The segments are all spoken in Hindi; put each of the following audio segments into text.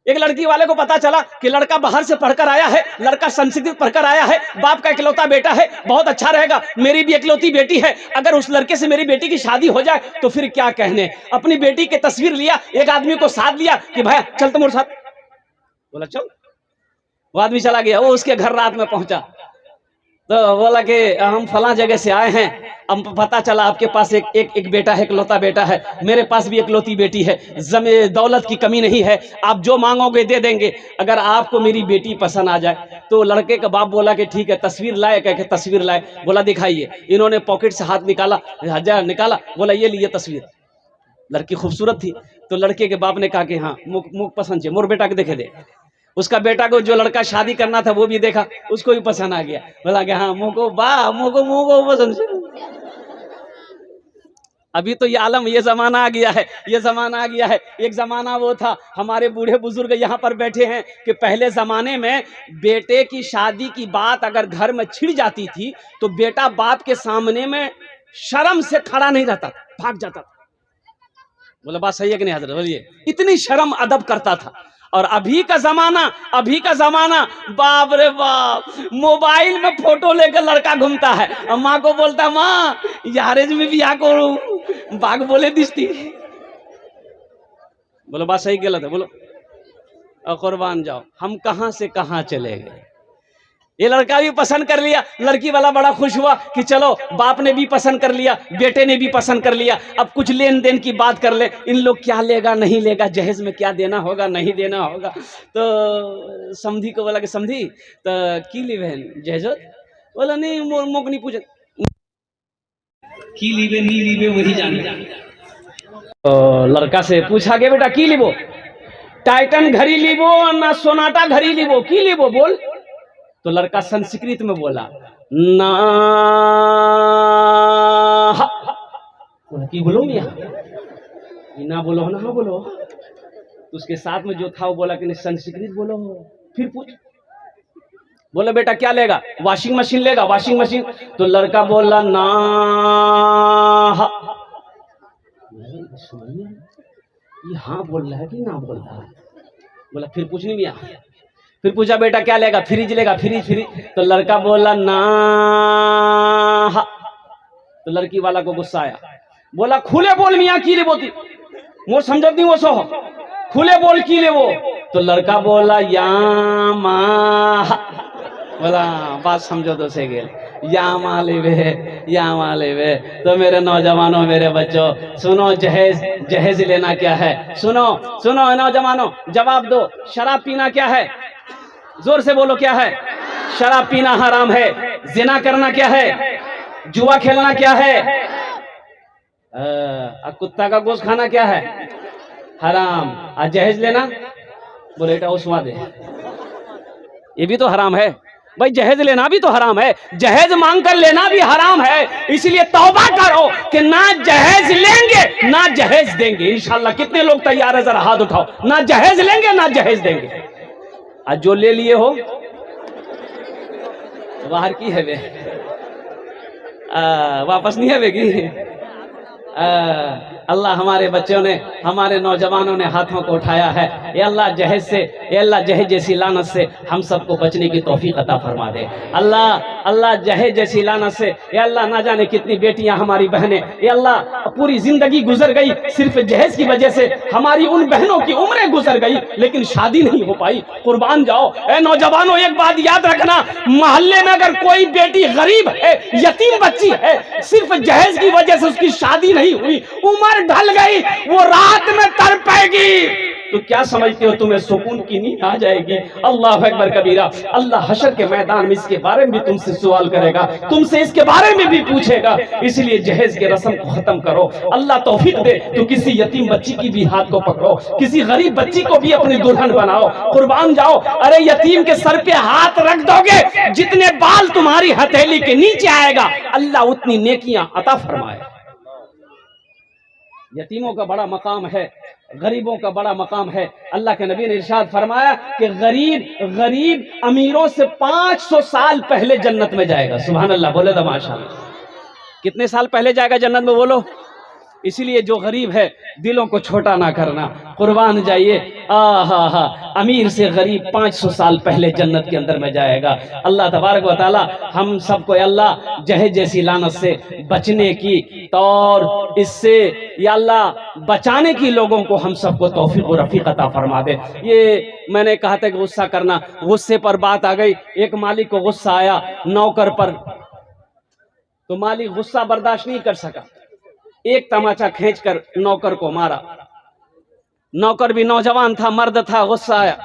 एक लड़की वाले को पता चला कि लड़का बाहर से पढ़कर आया है, लड़का संस्कृत पढ़कर आया है, बाप का इकलौता बेटा है, बहुत अच्छा रहेगा, मेरी भी इकलौती बेटी है, अगर उस लड़के से मेरी बेटी की शादी हो जाए तो फिर क्या कहने। अपनी बेटी की तस्वीर लिया, एक आदमी को साथ लिया कि भाई चल तुम्हारे साथ, बोला चल। वो आदमी चला गया, वो उसके घर रात में पहुंचा तो बोला कि हम फला जगह से आए हैं, हम पता चला आपके पास एक बेटा है, इकलौता बेटा है, मेरे पास भी इकलौती बेटी है, दौलत की कमी नहीं है, आप जो मांगोगे दे देंगे, अगर आपको मेरी बेटी पसंद आ जाए। तो लड़के का बाप बोला कि ठीक है, तस्वीर लाए, कह के तस्वीर लाए, बोला दिखाइए। इन्होंने पॉकेट से हाथ निकाला, 1000 निकाला, बोला ये लिए तस्वीर। लड़की खूबसूरत थी तो लड़के के बाप ने कहा कि हाँ मुख पसंद है, मोर बेटा के देखे दे। उसका बेटा को जो लड़का शादी करना था वो भी देखा, उसको भी पसंद आ गया, बोला कि हाँ मुँह को पसंद है। अभी तो ये आलम, ये जमाना आ गया है, ये जमाना आ गया है। एक जमाना वो था, हमारे बूढ़े बुजुर्ग यहाँ पर बैठे हैं, कि पहले जमाने में बेटे की शादी की बात अगर घर में छिड़ जाती थी तो बेटा बाप के सामने में शर्म से खड़ा नहीं रहता, भाग जाता था। बोला बात सही है कि नहीं हजरत, बोलिए। इतनी शर्म अदब करता था। और अभी का जमाना बाप रे बाप, मोबाइल में फोटो लेकर लड़का घूमता है और माँ को बोलता है माँ यारेज में भी आको बाग बोले दिसती। बोलो बात सही गलत है, बोलो। और कुर्बान जाओ, हम कहां से कहां चले गए। ये लड़का भी पसंद कर लिया, लड़की वाला बड़ा खुश हुआ कि चलो बाप ने भी पसंद कर लिया, बेटे ने भी पसंद कर लिया, अब कुछ लेन देन की बात कर ले, इन लोग क्या लेगा नहीं लेगा, जहेज में क्या देना होगा नहीं देना होगा। तो समधी को बोला कि समधी तो की ली बहन जहेजो, बोला नहीं मोक नहीं पूछे, की लीबे नहीं लीबे वही जाने। तो लड़का से पूछा गया बेटा की लीबो, टाइटन घड़ी लीबो ना सोनाटा घड़ी लीबो, की लीबो बोल। तो लड़का संस्कृत में बोला ना, की बोलो मियां, ना बोलो ना हाँ बोलो। तो उसके साथ में जो था वो बोला कि नहीं संस्कृत बोलो। फिर पूछ, बोला बेटा क्या लेगा, वॉशिंग मशीन लेगा, वॉशिंग मशीन। तो लड़का बोला ना, ये हाँ बोल रहा है कि ना बोल रहा है। बोला फिर पूछ नहीं मियां। फिर पूछा बेटा क्या लेगा, फ्रिज लेगा, फ्रिज। तो लड़का बोला ना। तो लड़की वाला को गुस्सा आया, बोला खुले बोल मियां की ले बोती, मोर समझत नहीं वो सो, खुले बोल की ले वो। तो लड़का बोला या माँ, बोला बात समझो तो से गेल, या माँ लेवे। तो मेरे नौजवानों, मेरे बच्चों सुनो, जहेज लेना क्या है, सुनो नौजवानों, जवाब दो, शराब पीना क्या है, जोर से बोलो क्या है। शराब पीना हराम है। जिना करना क्या है, जुआ खेलना क्या है, कुत्ता का गोश्त खाना क्या है, हराम। और जहेज लेना, बोले बेटा उस्मा दे, ये भी तो हराम है भाई, जहेज लेना भी तो हराम है, जहेज मांग कर लेना भी हराम है। इसलिए तौबा करो कि ना जहेज लेंगे ना जहेज देंगे। इंशाल्लाह कितने लोग तैयार है, जरा हाथ उठाओ, ना जहेज लेंगे ना जहेज देंगे। आज जो ले लिए हो बाहर की है वे, वापस नहीं है बेगी। अल्लाह हमारे बच्चों ने, हमारे नौजवानों ने हाथों को उठाया है। ये अल्लाह जहेज से, ये अल्लाह जहेज जैसी लानत से हम सबको बचने की तौफीक अता फरमा दे। अल्लाह जहेज जैसी लानत से, ये अल्लाह ना जाने कितनी बेटियां हमारी बहनें, ये अल्लाह पूरी जिंदगी गुजर गई सिर्फ जहेज की वजह से, हमारी उन बहनों की उम्रें गुजर गई लेकिन शादी नहीं हो पाई। कुर्बान जाओ। ए नौजवानों, एक बात याद रखना, मोहल्ले में अगर कोई बेटी गरीब है, यतीम बच्ची है, सिर्फ जहेज की वजह से उसकी शादी नहीं हुई, उम्र ढल गई, वो रात में तड़पेगी, तो क्या समझते हो तुम्हें सुकून की नींद आ जाएगी। अल्लाह अकबर कबीरा। अल्लाह हशर के मैदान में इसके बारे में भी तुमसे सवाल करेगा, तुमसे इसके बारे में भी पूछेगा। इसलिए जहेज के रस्म को खत्म करो। अल्लाह तौफीक दे तो किसी यतीम बच्ची की भी हाथ को पकड़ो, किसी गरीब बच्ची को भी अपनी दुल्हन बनाओ। कुर्बान जाओ। अरे यतीम के सर पे हाथ रख दोगे, जितने बाल तुम्हारी हथेली के नीचे आएगा अल्लाह उतनी नेकियां अता फरमाए। यतीमों का बड़ा मकाम है, गरीबों का बड़ा मकाम है। अल्लाह के नबी ने इरशाद फरमाया कि गरीब अमीरों से 500 साल पहले जन्नत में जाएगा। सुभान अल्लाह, बोले तो माशाअल्लाह। कितने साल पहले जाएगा जन्नत में बोलो? इसलिए जो गरीब है दिलों को छोटा ना करना, कुर्बान जाइए। हा अमीर से गरीब 500 साल पहले जन्नत के अंदर में जाएगा। अल्लाह तबारक व तआला हम सबको अल्लाह जहेज जैसी लानत से बचने की और इससे या अल्लाह बचाने की लोगों को हम सबको तौफीक और रफीक अता फरमा दे। ये मैंने कहा था कि गुस्सा करना, गुस्से पर बात आ गई। एक मालिक को गुस्सा आया नौकर पर, तो मालिक गुस्सा बर्दाश्त नहीं कर सका, एक तमाचा खींचकर नौकर को मारा। नौकर भी नौजवान था, मर्द था, गुस्सा आया।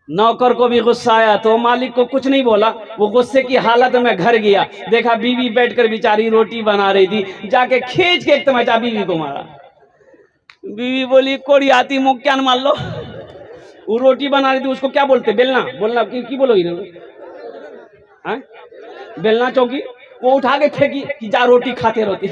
नौकर को भी गुस्सा आया तो मालिक को कुछ नहीं बोला। वो गुस्से की हालत में घर गया, देखा बीवी बैठकर बेचारी रोटी बना रही थी, जाके खींच के एक तमाचा बीवी को मारा। बीवी बोली कोड़ी आती मुख क्या मान लो। वो रोटी बना रही थी, उसको क्या बोलते, बेलना बोलना की बोलोगी बेलना चौकी। वो उठा के फेंकी कि जा रोटी खाते रोटी।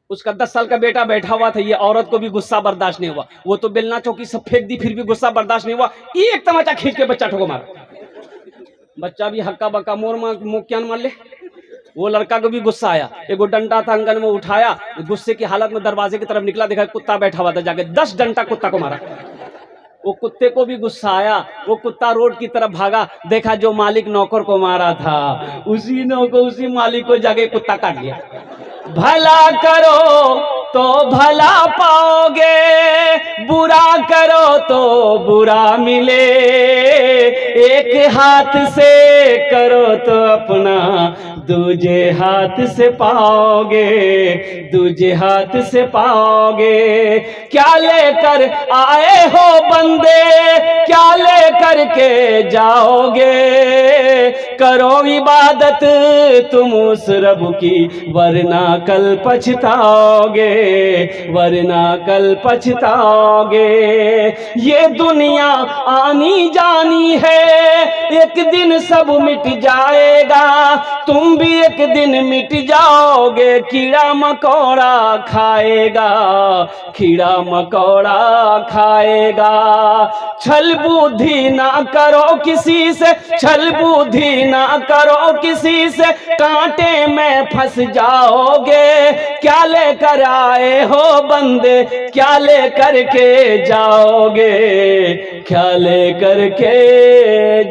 उसका 10 साल का बेटा बैठा हुआ था, ये औरत को भी गुस्सा बर्दाश्त नहीं हुआ। वो तो बेलना चौकी सब फेंक दी, फिर भी गुस्सा बर्दाश्त नहीं हुआ। एक तमाचा खींच के बच्चा ठोको मारा। बच्चा भी हक्का बक्का मोर मुंह क्या मार ले। वो लड़का को भी गुस्सा आया, एगो डंडा था अंगन में उठाया, गुस्से की हालत में दरवाजे की तरफ निकला, देखा कुत्ता बैठा हुआ था, जाके 10 डंडा कुत्ता को मारा। वो कुत्ते को भी गुस्सा आया, वो कुत्ता रोड की तरफ भागा, देखा जो मालिक नौकर को मारा था उसी मालिक को जाके कुत्ता काट लिया। भला करो तो भला पाओगे, बुरा करो तो बुरा मिले। एक हाथ से करो तो अपना दूजे हाथ से पाओगे, दूजे हाथ से पाओगे। क्या लेकर आए हो बंदे, क्या लेकर के जाओगे। करो इबादत तुम उस रब की, वरना कल पछताओगे, वरना कल पछताओगे। ये दुनिया आनी जानी है, एक दिन सब मिट जाएगा, तुम भी एक दिन मिट जाओगे। कीड़ा मकोड़ा खाएगा, कीड़ा मकोड़ा खाएगा। छल बुद्धि ना करो किसी से, छल बुद्धि ना करो किसी से, कांटे में फंस जाओगे। क्या लेकर आए हो बंदे, क्या लेकर के जाओगे, क्या लेकर के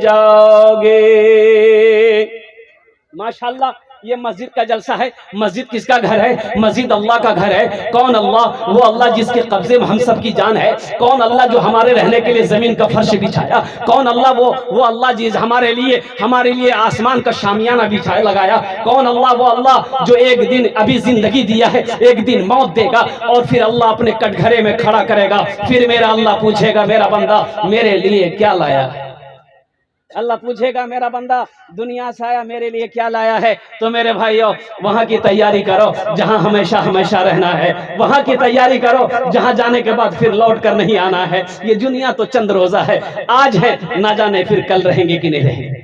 जाओगे। माशाल्लाह ये मस्जिद का जलसा है। मस्जिद किसका घर है? मस्जिद अल्लाह का घर है। कौन अल्लाह? वो अल्लाह जिसके कब्जे में हम सब की जान है। कौन अल्लाह जो हमारे रहने के लिए जमीन का फर्श बिछाया। कौन अल्लाह? वो अल्लाह जिस हमारे लिए आसमान का शामियाना बिछाया लगाया। कौन अल्लाह? वो अल्लाह जो एक दिन अभी जिंदगी दिया है, एक दिन मौत देगा और फिर अल्लाह अपने कटघरे में खड़ा करेगा। फिर मेरा अल्लाह पूछेगा मेरा बंदा मेरे लिए क्या लाया। अल्लाह पूछेगा मेरा बंदा दुनिया से आया मेरे लिए क्या लाया है। तो मेरे भाइयों वहां की तैयारी करो जहां हमेशा हमेशा रहना है। वहां की तैयारी करो जहां जाने के बाद फिर लौट कर नहीं आना है। ये दुनिया तो चंद रोजा है, आज है ना जाने फिर कल रहेंगे कि नहीं रहेंगे।